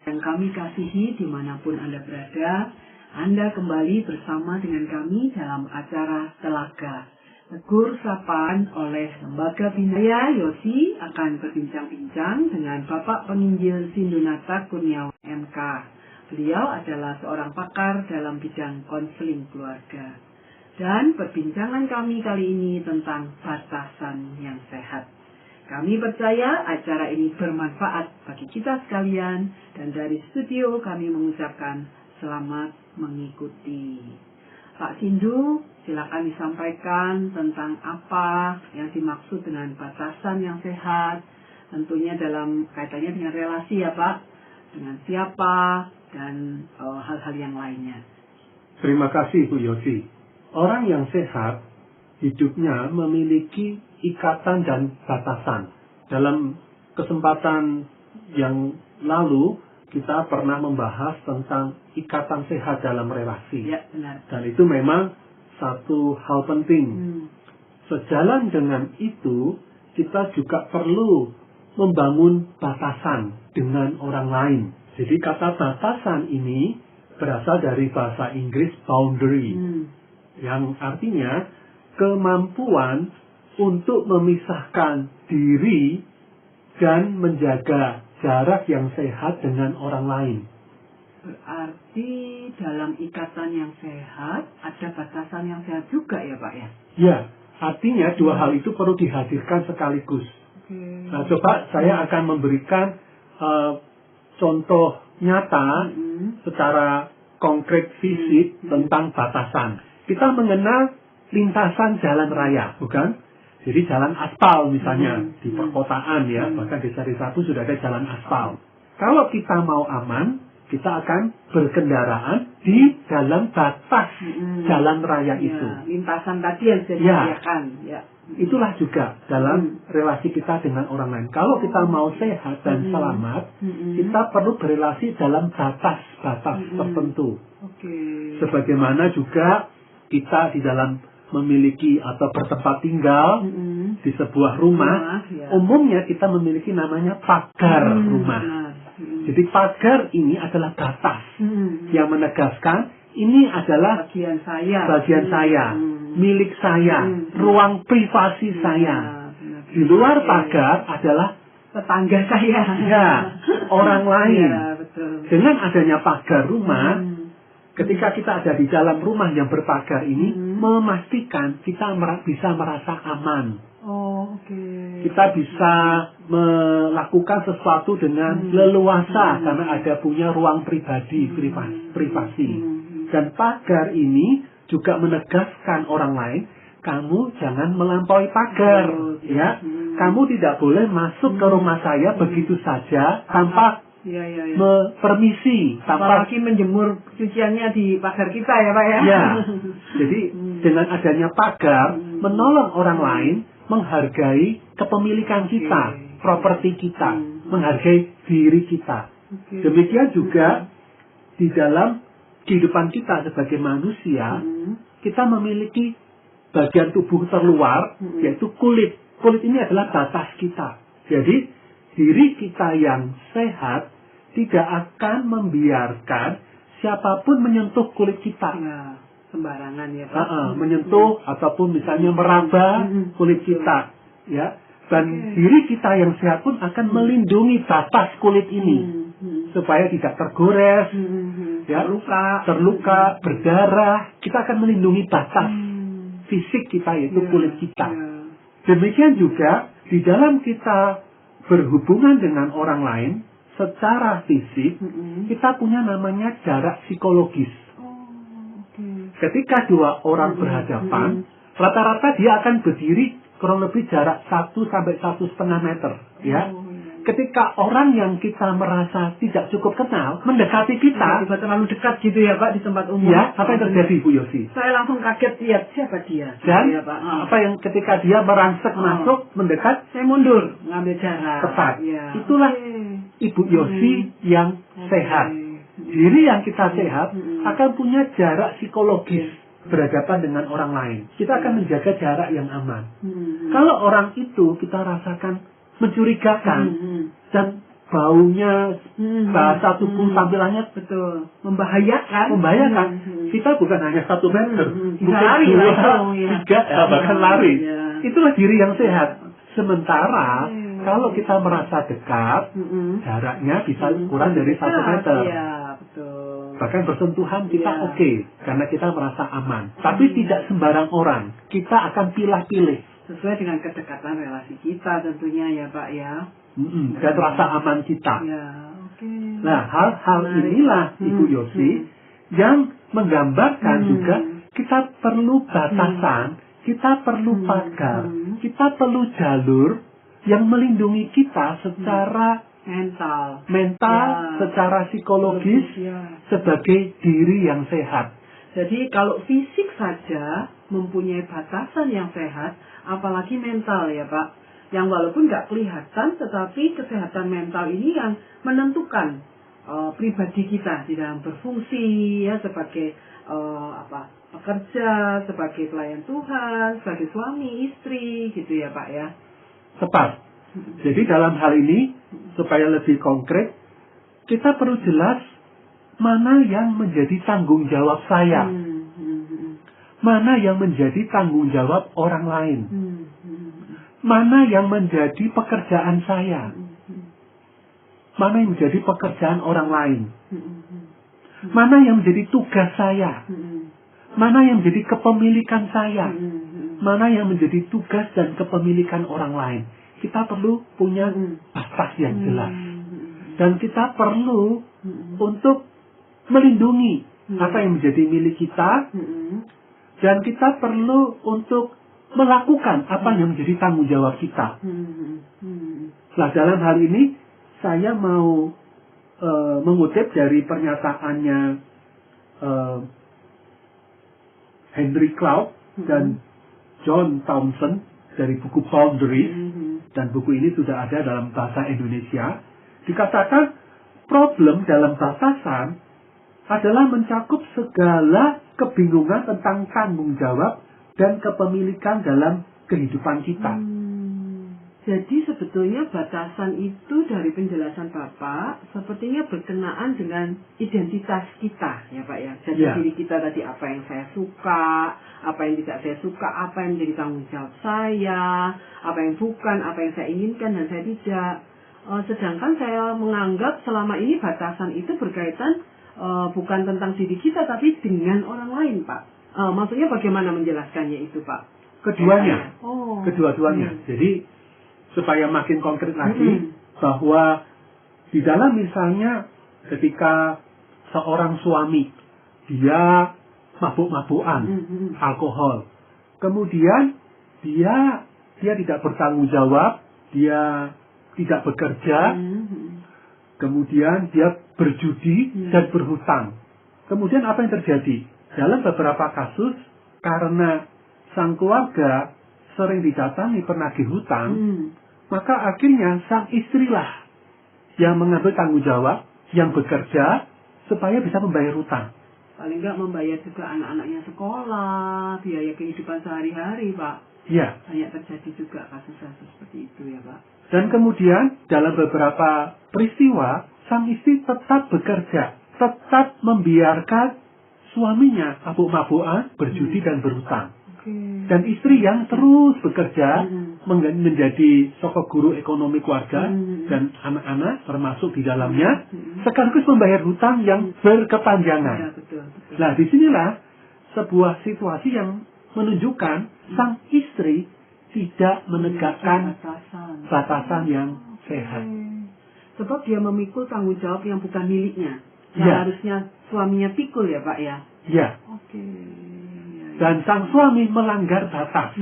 Yang kami kasihi dimanapun Anda berada, Anda kembali bersama dengan kami dalam acara Telaga. Tegur sapaan oleh Lembaga Binaya Yosi akan berbincang-bincang dengan Bapak Penginjil Sindunata Kurniawan MK. Beliau adalah seorang pakar dalam bidang konseling keluarga. Dan perbincangan kami kali ini tentang batasan yang sehat. Kami percaya acara ini bermanfaat bagi kita sekalian dan dari studio kami mengucapkan selamat mengikuti. Pak Sindu, silakan disampaikan tentang apa yang dimaksud dengan batasan yang sehat, tentunya dalam kaitannya dengan relasi ya Pak, dengan siapa dan hal-hal yang lainnya. Terima kasih Bu Yosi. Orang yang sehat hidupnya memiliki ikatan dan batasan. Dalam kesempatan yang lalu, kita pernah membahas tentang ikatan sehat dalam relasi. Ya, benar. Dan itu memang satu hal penting. Sejalan dengan itu, kita juga perlu membangun batasan dengan orang lain. Jadi kata batasan ini berasal dari bahasa Inggris boundary, yang artinya kemampuan untuk memisahkan diri dan menjaga jarak yang sehat dengan orang lain. Berarti dalam ikatan yang sehat ada batasan yang sehat juga ya Pak ya? Ya, artinya dua hal itu perlu dihadirkan sekaligus. Nah, coba saya akan memberikan contoh nyata secara konkret fisik tentang batasan. Kita mengenal lintasan jalan raya, bukan? Jadi jalan aspal misalnya di perkotaan ya, bahkan desa-desa pun sudah ada jalan aspal. Kalau kita mau aman, kita akan berkendaraan di dalam batas jalan raya itu. Lintasan tadi yang disediakan. Ya. Itulah juga dalam relasi kita dengan orang lain. Kalau kita mau sehat dan selamat, kita perlu berelasi dalam batas-batas tertentu. Sebagaimana juga kita di dalam memiliki atau bertempat tinggal di sebuah rumah, umumnya kita memiliki namanya pagar rumah. Jadi pagar ini adalah batas yang menegaskan ini adalah bagian saya, milik saya, ruang privasi saya. Di luar pagar adalah tetangga saya, ya, orang lain. Ya, betul. Dengan adanya pagar rumah, ketika kita ada di dalam rumah yang berpagar ini, memastikan kita bisa merasa aman. Kita bisa melakukan sesuatu dengan leluasa karena ada punya ruang pribadi, privasi. Dan pagar ini juga menegaskan orang lain, kamu jangan melampaui pagar, ya. Kamu tidak boleh masuk ke rumah saya begitu saja tanpa permisi, apalagi menjemur cuciannya di pagar kita ya Pak ya. Ya. Jadi dengan adanya pagar menolong orang lain menghargai kepemilikan kita, properti kita, menghargai diri kita. Demikian juga di dalam kehidupan kita sebagai manusia, kita memiliki bagian tubuh terluar, yaitu kulit. Kulit ini adalah batas kita. Jadi diri kita yang sehat tidak akan membiarkan siapapun menyentuh kulit kita. Ya, sembarangan ya Pak. Menyentuh ataupun misalnya meraba kulit kita, ya. Dan diri kita yang sehat pun akan melindungi batas kulit ini supaya tidak tergores, ya, terluka, berdarah. Kita akan melindungi batas fisik kita, yaitu kulit kita. Demikian juga di dalam kita berhubungan dengan orang lain secara fisik, kita punya namanya jarak psikologis. Ketika dua orang berhadapan, rata-rata dia akan berdiri kurang lebih jarak 1 sampai 1,5 meter, ya. Ketika orang yang kita merasa tidak cukup kenal mendekati kita, terlalu dekat gitu ya Pak di tempat umum. Ya, apa yang terjadi Bu Yosi? Saya langsung kaget lihat siapa dia. Dan ya, Pak. apa yang ketika dia merangsek masuk mendekat, saya mundur ngambil jarak. Tepat. Ya. Itulah Ibu Yosi yang sehat. Diri yang kita sehat akan punya jarak psikologis berhadapan dengan orang lain. Kita akan menjaga jarak yang aman. Kalau orang itu kita rasakan mencurigakan dan baunya, bahasa tubuh, tampilannya betul membahayakan. Kita bukan hanya 1 meter, Bisa mungkin lari 2, 3, bahkan lari. Itulah diri yang sehat. Sementara kalau kita merasa dekat, jaraknya bisa kurang dari 1 meter. Iya, betul. Bahkan bersentuhan kita oke, karena kita merasa aman. Tapi tidak sembarang orang. Kita akan pilih-pilih. Sesuai dengan kedekatan relasi kita tentunya ya Pak ya. Dan rasa aman kita. Ya, Nah, hal-hal inilah Ibu Yosi yang menggambarkan juga kita perlu batasan, kita perlu pagar, kita perlu jalur yang melindungi kita secara mental, secara psikologis, sebagai diri yang sehat. Jadi kalau fisik saja mempunyai batasan yang sehat, apalagi mental ya Pak, yang walaupun nggak kelihatan, tetapi kesehatan mental ini yang menentukan pribadi kita di dalam berfungsi ya sebagai pekerja, sebagai pelayan Tuhan, sebagai suami, istri, gitu ya Pak ya. Tepat. Jadi dalam hal ini, supaya lebih konkret, kita perlu jelas mana yang menjadi tanggung jawab saya. Mana yang menjadi tanggung jawab orang lain. Mana yang menjadi pekerjaan saya. Mana yang menjadi pekerjaan orang lain. Mana yang menjadi tugas saya. Mana yang menjadi kepemilikan saya. Mana yang menjadi tugas dan kepemilikan orang lain. Kita perlu punya batas yang jelas. Dan kita perlu untuk melindungi apa yang menjadi milik kita. Dan kita perlu untuk melakukan apa yang menjadi tanggung jawab kita. Nah, dalam hal ini, saya mau mengutip dari pernyataannya Henry Cloud dan John Townsend dari buku Boundaries. Dan buku ini sudah ada dalam bahasa Indonesia. Dikatakan problem dalam batasan adalah mencakup segala kebingungan tentang tanggung jawab dan kepemilikan dalam kehidupan kita. Jadi sebetulnya batasan itu dari penjelasan Bapak sepertinya berkenaan dengan identitas kita ya Pak ya. Jadi diri kita tadi, apa yang saya suka, apa yang tidak saya suka, apa yang menjadi tanggung jawab saya, apa yang bukan, apa yang saya inginkan dan saya tidak. Sedangkan saya menganggap selama ini batasan itu berkaitan bukan tentang diri kita tapi dengan orang lain Pak. Maksudnya bagaimana menjelaskannya itu Pak? Keduanya. Kedua-duanya. Jadi supaya makin konkret lagi, bahwa di dalam misalnya ketika seorang suami, dia mabuk-mabukan, alkohol, kemudian dia tidak bertanggung jawab, dia tidak bekerja, kemudian dia berjudi dan berhutang. Kemudian apa yang terjadi? Dalam beberapa kasus, karena sang keluarga sering didatangi penagih hutang, maka akhirnya sang istrilah yang mengambil tanggung jawab, yang bekerja, supaya bisa membayar hutang. Paling nggak membayar juga anak-anaknya sekolah, biaya kehidupan sehari-hari, Pak. Iya. Banyak terjadi juga kasus-kasus seperti itu ya, Pak. Dan kemudian dalam beberapa peristiwa, sang istri tetap bekerja, tetap membiarkan suaminya mabuk-mabukan, berjudi dan berhutang. Dan istri yang terus bekerja menjadi sosok guru ekonomi keluarga dan anak-anak termasuk di dalamnya, sekaligus membayar hutang yang berkepanjangan. Ya, betul. Nah, disinilah sebuah situasi yang menunjukkan sang istri tidak menegakkan batasan yang sehat. Sebab dia memikul tanggung jawab yang bukan miliknya. Yang harusnya suaminya pikul ya Pak ya? Iya. Dan sang suami melanggar batas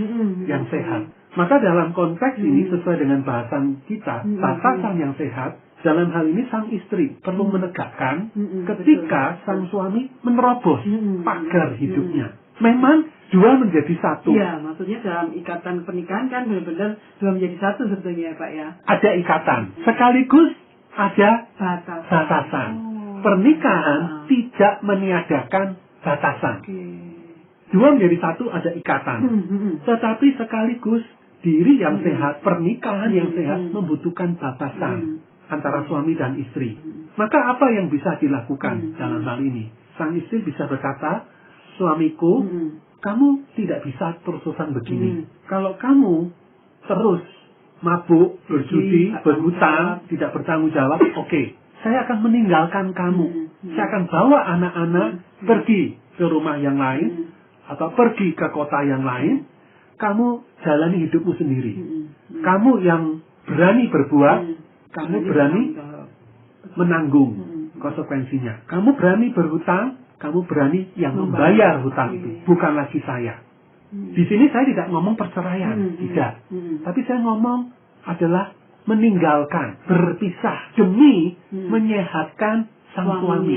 yang sehat. Maka dalam konteks ini sesuai dengan bahasan kita, batasan yang sehat, dalam hal ini sang istri perlu menegakkan ketika sang suami menerobos pagar hidupnya. Memang dua menjadi satu. Iya, maksudnya dalam ikatan pernikahan kan benar-benar dua menjadi satu sebetulnya ya Pak ya. Ada ikatan, sekaligus ada batasan. Pernikahan tidak meniadakan batasan. Dua menjadi satu, ada ikatan. Tetapi sekaligus diri yang sehat, pernikahan yang sehat membutuhkan batasan. antara suami dan istri. Maka apa yang bisa dilakukan dalam hal ini? Sang istri bisa berkata, suamiku, kamu tidak bisa terus-terusan begini. Kalau kamu terus mabuk, berjudi, berhutang, tidak bertanggung jawab, oke, saya akan meninggalkan kamu. Saya akan bawa anak-anak pergi ke rumah yang lain, atau pergi ke kota yang lain. Kamu jalani hidupmu sendiri. Kamu yang berani berbuat, kamu berani menanggung konsekuensinya. Kamu berani berhutang, kamu berani yang membayar hutang itu, bukan lagi saya. Di sini saya tidak ngomong perceraian, tidak. Tapi saya ngomong adalah meninggalkan, berpisah demi menyehatkan sang suami.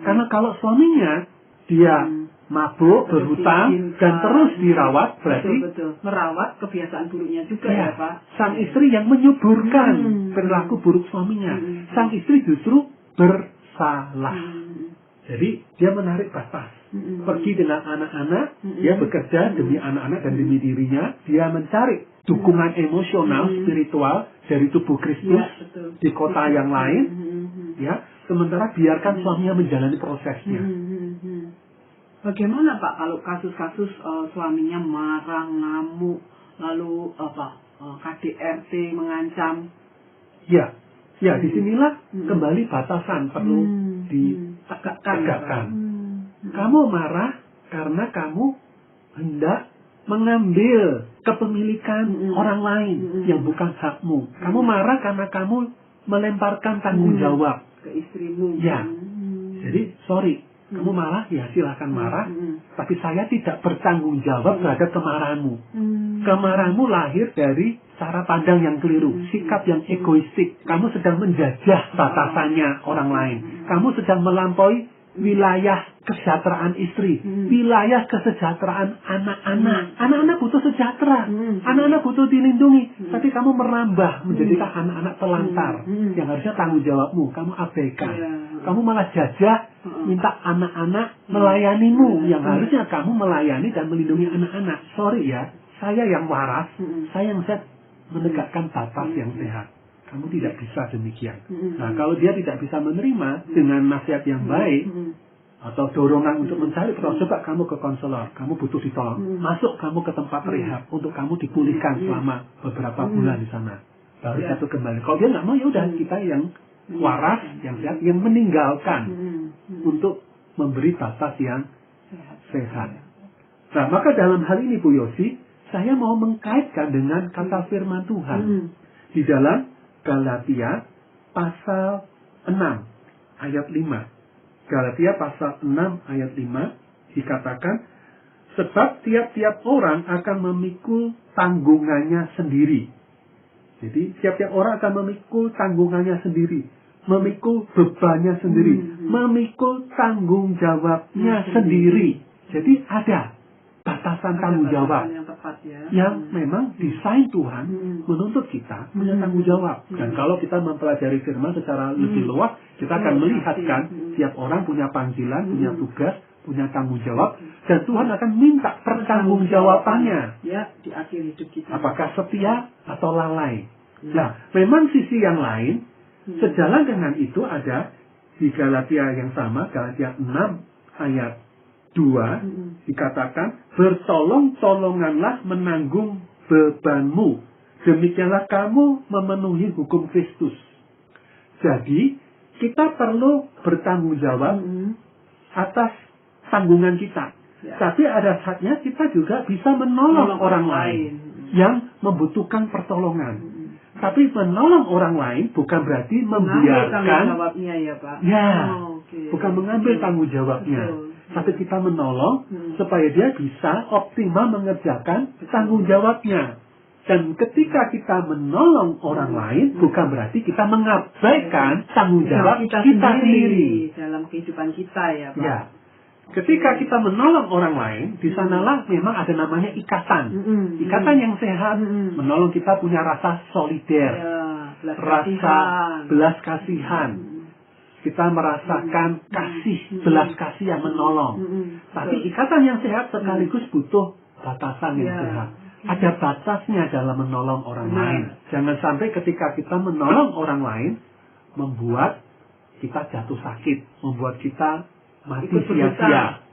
Karena kalau suaminya dia mabuk, berhutang, dan terus dirawat, berarti merawat kebiasaan buruknya juga ya Pak. Sang istri yang menyuburkan perilaku buruk suaminya. Sang istri justru bersalah. Jadi dia menarik batas. Pergi dengan anak-anak, dia bekerja demi anak-anak dan demi dirinya. Dia mencari dukungan emosional, spiritual dari tubuh Kristus di kota yang lain. Ya, sementara biarkan suaminya menjalani prosesnya. Bagaimana Pak kalau kasus-kasus suaminya marah, ngamuk, lalu KDRT mengancam? Ya, disinilah kembali batasan perlu ditegakkan. Kamu marah karena kamu hendak mengambil kepemilikan orang lain yang bukan hakmu. Kamu marah karena kamu melemparkan tanggung jawab ke istrimu. Ya, jadi sorry. Kamu marah, ya silahkan marah. Tapi saya tidak bertanggung jawab terhadap kemarahanmu. Kemarahanmu lahir dari cara pandang yang keliru. Sikap yang egoistik. Kamu sedang menjajah batasannya orang lain. Kamu sedang melampaui wilayah kesejahteraan istri. Wilayah kesejahteraan anak-anak. Anak-anak butuh sejahtera. Anak-anak butuh dilindungi. Tapi kamu merambah menjadikan anak-anak telantar. Yang harusnya tanggung jawabmu. Kamu abaikan. Kamu malah jajah minta anak-anak melayanimu. Yang harusnya kamu melayani dan melindungi anak-anak. Sorry ya, saya yang waras. Saya yang bisa menegakkan batas yang sehat. Kamu tidak bisa demikian. Nah, kalau dia tidak bisa menerima dengan nasihat yang baik, atau dorongan untuk mencari perawat, coba kamu ke konselor, kamu butuh ditolong. Masuk kamu ke tempat rehab untuk kamu dipulihkan selama beberapa bulan di sana. Baru satu kembali. Kalau dia nggak mau, ya udah kita yang waras, yang sehat, yang meninggalkan untuk memberi batas yang sehat. Nah, maka dalam hal ini Bu Yosi, saya mau mengkaitkan dengan kata firman Tuhan di dalam Galatia pasal 6 ayat 5. Galatia pasal 6 ayat 5 dikatakan, sebab tiap-tiap orang akan memikul tanggungannya sendiri. Jadi tiap-tiap orang akan memikul tanggungannya sendiri, memikul bebannya sendiri, memikul tanggung jawabnya sendiri. Jadi ada batasan tanggung jawab yang memang desain Tuhan menuntut kita punya tanggung jawab. Dan kalau kita mempelajari firman secara lebih luas, kita akan melihatkan tiap orang punya panggilan, punya tugas, punya tanggung jawab, dan Tuhan akan minta pertanggungjawabannya ya di akhir hidup kita. Apakah setia atau lalai? Nah, memang sisi yang lain sejalan dengan itu ada di Galatia yang sama, Galatia 6 ayat 2 dikatakan, bertolong-tolonganlah menanggung bebanmu, demikianlah kamu memenuhi hukum Kristus. Jadi kita perlu bertanggung jawab atas tanggungan kita. Tapi ada saatnya kita juga bisa menolong orang lain yang membutuhkan pertolongan. Tapi menolong orang lain bukan berarti membiarkan tanggung jawabnya ya Pak. Bukan mengambil tanggung jawabnya. Tapi kita menolong supaya dia bisa optimal mengerjakan tanggung jawabnya. Dan ketika kita menolong orang lain, bukan berarti kita mengabaikan tanggung jawab kita sendiri dalam kehidupan kita ya Pak. Ya. Ketika kita menolong orang lain, di sanalah memang ada namanya ikatan. Ikatan yang sehat, menolong kita punya rasa solider, rasa belas kasihan. Kita merasakan kasih, belas kasih yang menolong. Tapi ikatan yang sehat sekaligus butuh batasan yang sehat. Ada batasnya dalam menolong orang lain. Jangan sampai ketika kita menolong orang lain, membuat kita jatuh sakit, membuat kita mati sia-sia,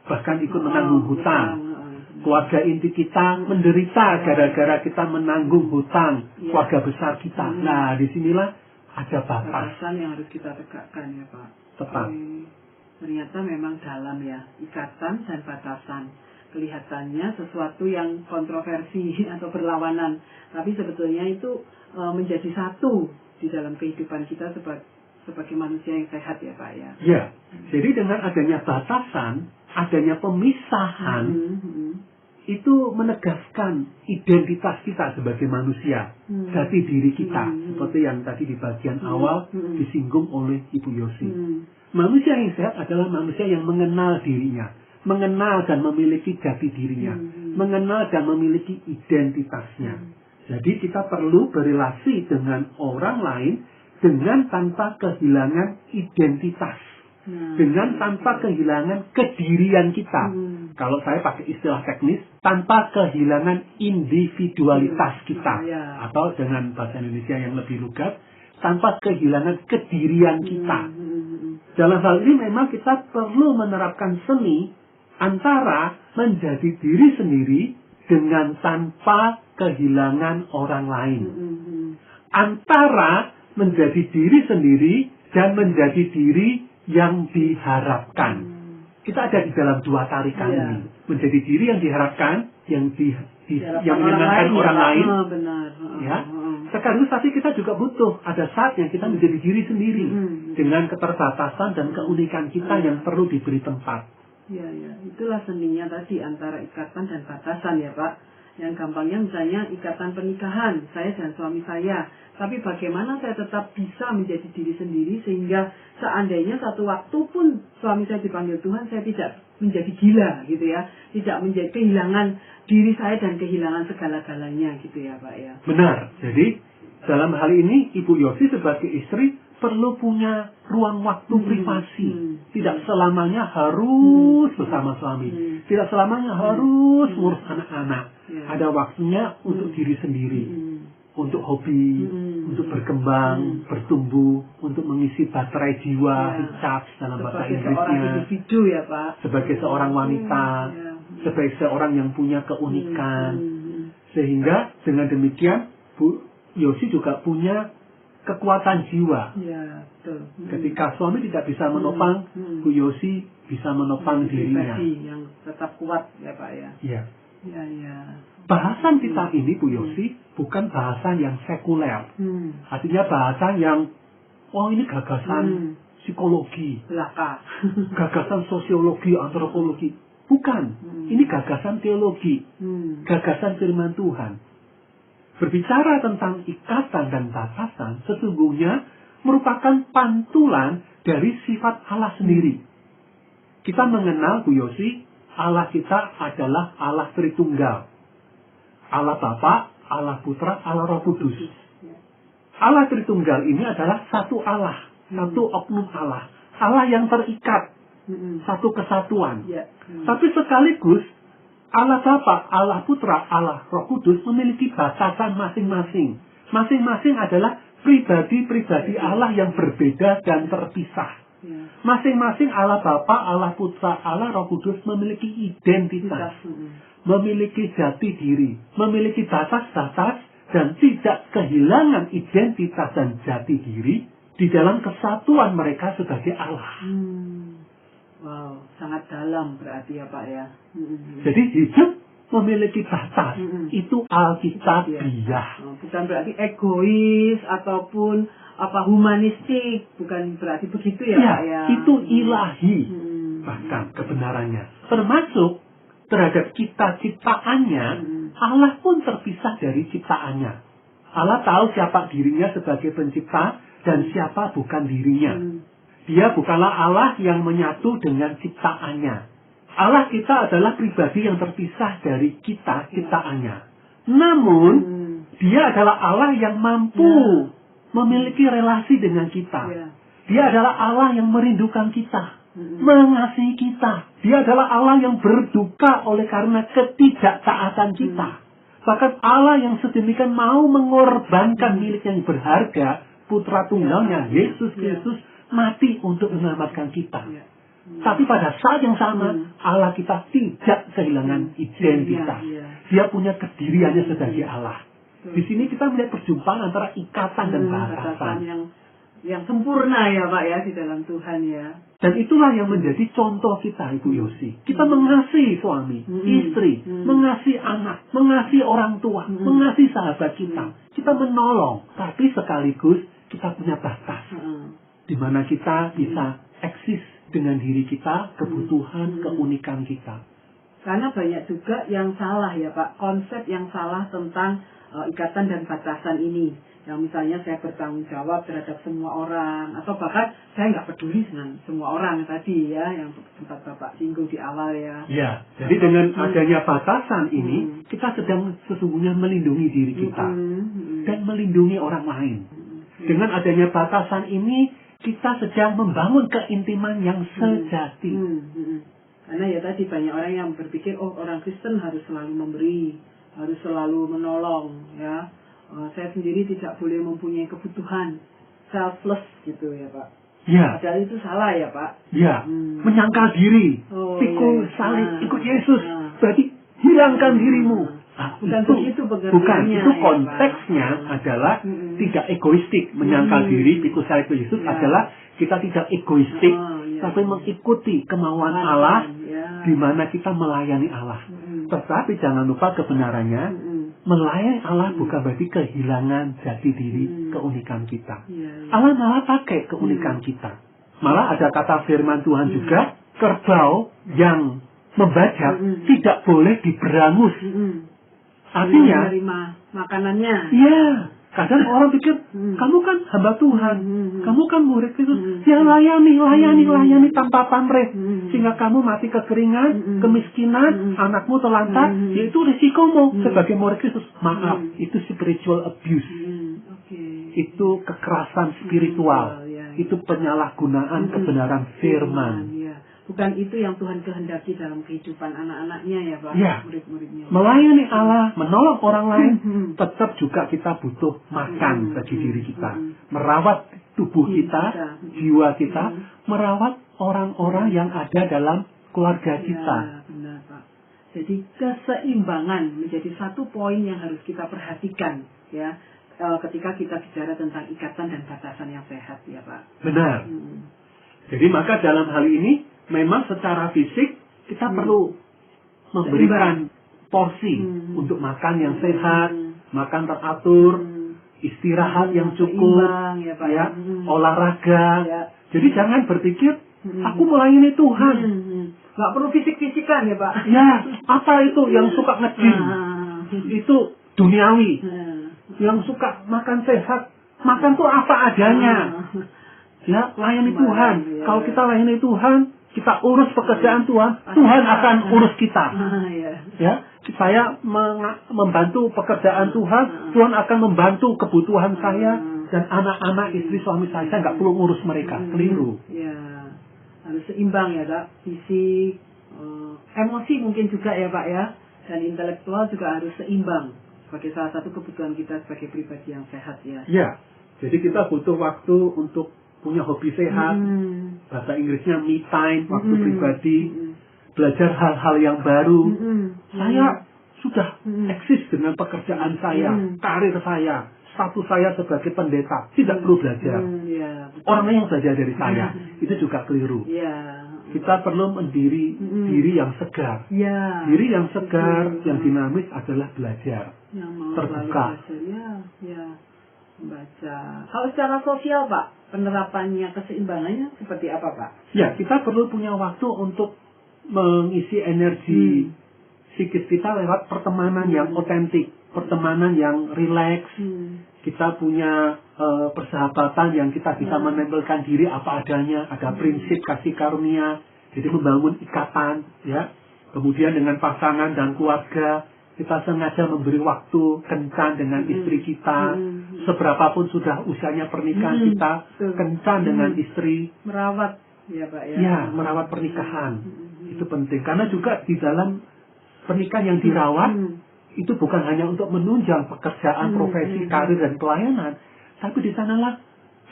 bahkan ikut menanggung hutang. Keluarga inti kita menderita gara-gara kita menanggung hutang keluarga besar kita. Nah, disinilah ada batasan yang harus kita tegakkan ya Pak. Tepat. Ternyata memang dalam ya, ikatan dan batasan. Kelihatannya sesuatu yang kontroversi atau berlawanan, tapi sebetulnya itu menjadi satu di dalam kehidupan kita sebagai manusia yang sehat ya Pak ya. Ya, jadi dengan adanya batasan, adanya pemisahan, itu menegaskan identitas kita sebagai manusia, jati diri kita, seperti yang tadi di bagian awal disinggung oleh Ibu Yosi. Manusia yang sehat adalah manusia yang mengenal dirinya, mengenal dan memiliki jati dirinya, mengenal dan memiliki identitasnya. Jadi kita perlu berelasi dengan orang lain dengan tanpa kehilangan identitas, dengan tanpa kehilangan kedirian kita. Kalau saya pakai istilah teknis, tanpa kehilangan individualitas kita, atau dengan bahasa Indonesia yang lebih lugas, tanpa kehilangan kedirian kita. Dalam hal ini memang kita perlu menerapkan seni antara menjadi diri sendiri dengan tanpa kehilangan orang lain. Antara menjadi diri sendiri dan menjadi diri yang diharapkan. Kita ada di dalam dua tarikan ini. Menjadi diri yang diharapkan, yang menyenangkan orang lain. Ya. Sekaligus tapi kita juga butuh ada saat yang kita menjadi diri sendiri dengan keterbatasan dan keunikan kita yang perlu diberi tempat. Ya, itulah seninya tadi antara ikatan dan batasan ya Pak. Yang gampangnya misalnya ikatan pernikahan saya dan suami saya. Tapi bagaimana saya tetap bisa menjadi diri sendiri sehingga seandainya satu waktu pun suami saya dipanggil Tuhan, saya tidak menjadi gila gitu ya. Tidak menjadi kehilangan diri saya dan kehilangan segala-galanya gitu ya Pak ya. Benar. Jadi dalam hal ini Ibu Yosi sebagai istri perlu punya ruang waktu privasi. Tidak selamanya harus bersama suami. Tidak selamanya harus ngurus anak-anak. Ada waktunya untuk diri sendiri. Untuk hobi, untuk berkembang, bertumbuh, untuk mengisi baterai jiwa, recharge dalam bahasa Inggrisnya. Sebagai seorang individu ya Pak. Sebagai seorang wanita, sebagai seorang yang punya keunikan. Sehingga dengan demikian Bu Yosi juga punya kekuatan jiwa. Ya, betul. Ketika suami tidak bisa menopang, Bu Yosi bisa menopang dirinya. Yang tetap kuat ya Pak ya. Iya. Ya. Bahasan kita ini Bu Yosi bukan bahasan yang sekuler. Artinya bahasan yang ini gagasan psikologi, belaka. Gagasan sosiologi, antropologi. Bukan. Ini gagasan teologi. Gagasan firman Tuhan. Berbicara tentang ikatan dan batasan sesungguhnya merupakan pantulan dari sifat Allah sendiri. Kita mengenal Bu Yosi, Allah kita adalah Allah Tritunggal. Allah Bapa, Allah Putra, Allah Roh Kudus. Allah Tritunggal ini adalah satu Allah, satu oknum Allah. Allah yang terikat, satu kesatuan. Tapi sekaligus Allah Bapa, Allah Putra, Allah Roh Kudus memiliki batasan masing-masing. Masing-masing adalah pribadi-pribadi Allah yang berbeda dan terpisah. Masing-masing Allah Bapa, Allah Putra, Allah Roh Kudus memiliki identitas, memiliki jati diri, memiliki batas-batas dan tidak kehilangan identitas dan jati diri di dalam kesatuan mereka sebagai Allah. Wow, sangat dalam berarti ya Pak ya. Jadi hidup memiliki batas, itu alkitabiah. Bukan berarti egois ataupun humanistik, bukan berarti begitu ya Pak ya. Itu ilahi bahkan kebenarannya. Termasuk terhadap ciptaannya, Allah pun terpisah dari ciptaannya. Allah tahu siapa dirinya sebagai pencipta dan siapa bukan dirinya. Dia bukanlah Allah yang menyatu dengan ciptaannya. Allah kita adalah pribadi yang terpisah dari kita, ciptaannya. Namun, dia adalah Allah yang mampu memiliki relasi dengan kita. Dia adalah Allah yang merindukan kita, mengasihi kita. Dia adalah Allah yang berduka oleh karena ketidaktaatan kita. Bahkan Allah yang sedemikian mau mengorbankan milik yang berharga, putra tunggalnya, Yesus Kristus, mati untuk menyelamatkan kita. Tapi pada saat yang sama, Allah kita tidak kehilangan identitas. Dia punya kediriannya sebagai Allah. Di sini kita melihat perjumpaan antara ikatan dan batasan. Yang sempurna ya Pak ya, di dalam Tuhan ya. Dan itulah yang menjadi contoh kita, Ibu Yosi. Kita mengasihi suami, istri, mengasihi anak, mengasihi orang tua, mengasihi sahabat kita. Kita menolong, tapi sekaligus kita punya batas. Di mana kita bisa eksis dengan diri kita, kebutuhan, keunikan kita. Karena banyak juga yang salah ya Pak, konsep yang salah tentang ikatan dan batasan ini. Yang misalnya saya bertanggung jawab terhadap semua orang, atau bahkan saya nggak peduli dengan semua orang tadi ya, yang sempat Bapak singgung di awal ya. Ya, jadi dengan adanya batasan ini, kita sedang sesungguhnya melindungi diri kita dan melindungi orang lain. Dengan adanya batasan ini, kita sedang membangun keintiman yang sejati. Karena ya tadi banyak orang yang berpikir, oh orang Kristen harus selalu memberi, harus selalu menolong ya. Saya sendiri tidak boleh mempunyai kebutuhan, selfless gitu ya Pak. Ya. Padahal itu salah ya Pak. Ya, menyangkal diri, pikul salib, ikut Yesus, berarti hilangkan dirimu. Bukan itu pengertiannya. Bukan, itu konteksnya adalah tidak egoistik. Menyangkal diri, pikul salib Yesus adalah kita tidak egoistik, tapi mengikuti kemauan Allah, di mana kita melayani Allah. Tetapi jangan lupa kebenarannya, melayani Allah bukan berarti kehilangan jati diri, keunikan kita. Allah malah pakai keunikan kita. Malah ada kata firman Tuhan juga, kerbau yang membajak tidak boleh diberangus. Artinya, menerima makanannya. Iya. Kadang orang pikir, kamu kan hamba Tuhan, kamu kan murid Kristus, ya layani tanpa pamrih, sehingga kamu mati kekeringan, kemiskinan, anakmu terlantar, yaitu risikomu sebagai murid Kristus. Maaf, itu spiritual abuse, itu kekerasan spiritual, itu penyalahgunaan kebenaran firman. Bukan itu yang Tuhan kehendaki dalam kehidupan anak-anaknya ya Pak, murid-muridnya. Melayani Allah, menolong orang lain, tetap juga kita butuh makan bagi diri kita. Merawat tubuh kita, jiwa kita, merawat orang-orang yang ada dalam keluarga kita. Benar Pak. Jadi keseimbangan menjadi satu poin yang harus kita perhatikan ya, ketika kita bicara tentang ikatan dan batasan yang sehat ya Pak. Benar. Jadi maka dalam hal ini, memang secara fisik kita perlu memberikan porsi untuk makan yang sehat, makan teratur, istirahat yang cukup, ya, olahraga. Jadi jangan berpikir aku melayani Tuhan. Nggak perlu fisik-fisikan ya Pak. Ya, apa itu yang suka nge-gym? Itu duniawi. Yang suka makan sehat, makan tuh apa adanya. Ya, layani Tuhan. Kalau kita layani Tuhan, kita urus pekerjaan Tuhan, Tuhan akan urus kita. Ya, saya membantu pekerjaan Tuhan, Tuhan akan membantu kebutuhan saya dan anak-anak, istri, suami saya nggak perlu ngurus mereka. Keliru. Ya, harus seimbang ya Pak, fisik, emosi mungkin juga ya Pak ya, dan intelektual juga harus seimbang sebagai salah satu kebutuhan kita sebagai pribadi yang sehat ya. Ya, jadi kita butuh waktu untuk punya hobi sehat, bahasa Inggrisnya me time, waktu pribadi, belajar hal-hal yang baru. Saya sudah eksis dengan pekerjaan saya, karir saya, status saya sebagai pendeta, tidak perlu belajar. Orang lain yang belajar dari saya, itu juga keliru. Kita perlu mendiri diri yang segar. Diri yang segar, yang dinamis adalah belajar, terbuka. Membaca. Kalau secara sosial Pak, penerapannya, keseimbangannya seperti apa Pak? Ya, kita perlu punya waktu untuk mengisi energi psikis kita lewat pertemanan yang otentik, pertemanan yang rileks. Kita punya persahabatan yang kita bisa menempelkan diri apa adanya, ada prinsip kasih karunia, jadi membangun ikatan, ya. Kemudian dengan pasangan dan keluarga, kita sengaja memberi waktu kencan dengan istri kita. Seberapapun sudah usianya pernikahan kita, kencan dengan istri. Merawat, ya Pak ya. Ya, merawat pernikahan. Itu penting. Karena juga di dalam pernikahan yang dirawat, Itu bukan hanya untuk menunjang pekerjaan, profesi, karir, dan pelayanan, tapi di sanalah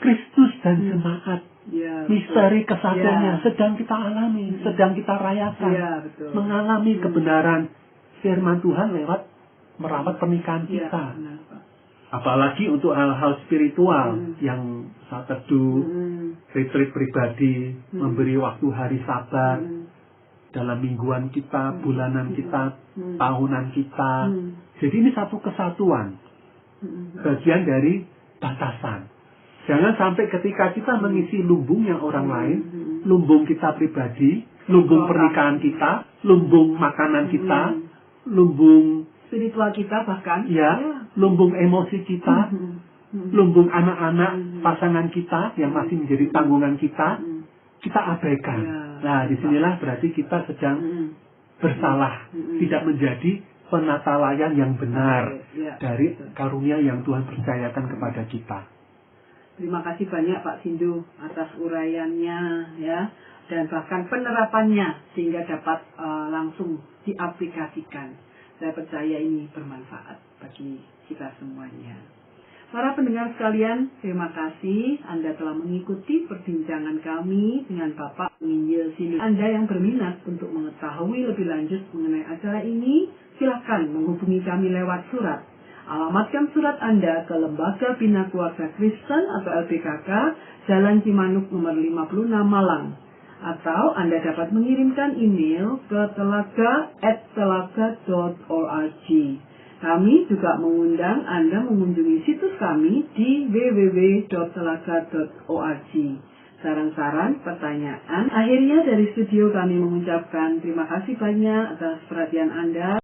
Kristus dan jemaat. Ya, misteri kesatuannya sedang kita alami, sedang kita rayakan, mengalami kebenaran firman Tuhan lewat merawat pernikahan kita. Apalagi untuk hal-hal spiritual yang saat teduh, retreat pribadi, memberi waktu hari Sabat dalam mingguan kita, bulanan kita, tahunan kita. Jadi ini satu kesatuan, bagian dari batasan. Jangan sampai ketika kita mengisi lumbungnya orang lain, lumbung kita pribadi, lumbung pernikahan kita, lumbung makanan kita, lumbung spiritual kita bahkan, lumbung emosi kita, lumbung anak-anak pasangan kita yang masih menjadi tanggungan kita, kita abaikan. Nah, disinilah berarti kita sedang bersalah, tidak menjadi penata layan yang benar dari karunia yang Tuhan percayakan kepada kita. Terima kasih banyak Pak Sindu atas uraiannya ya, dan bahkan penerapannya sehingga dapat langsung diaplikasikan. Saya percaya ini bermanfaat bagi kita semuanya. Para pendengar sekalian, terima kasih Anda telah mengikuti perbincangan kami dengan Bapak Penginjil Sindu. Anda yang berminat untuk mengetahui lebih lanjut mengenai acara ini, silakan menghubungi kami lewat surat. Alamatkan surat Anda ke Lembaga Bina Keluarga Kristen atau LBKK, Jalan Cimanuk nomor 56 Malang. Atau Anda dapat mengirimkan email ke telaga@telaga.org. Kami juga mengundang Anda mengunjungi situs kami di www.telaga.org. Saran-saran, pertanyaan. Akhirnya dari studio kami mengucapkan terima kasih banyak atas perhatian Anda.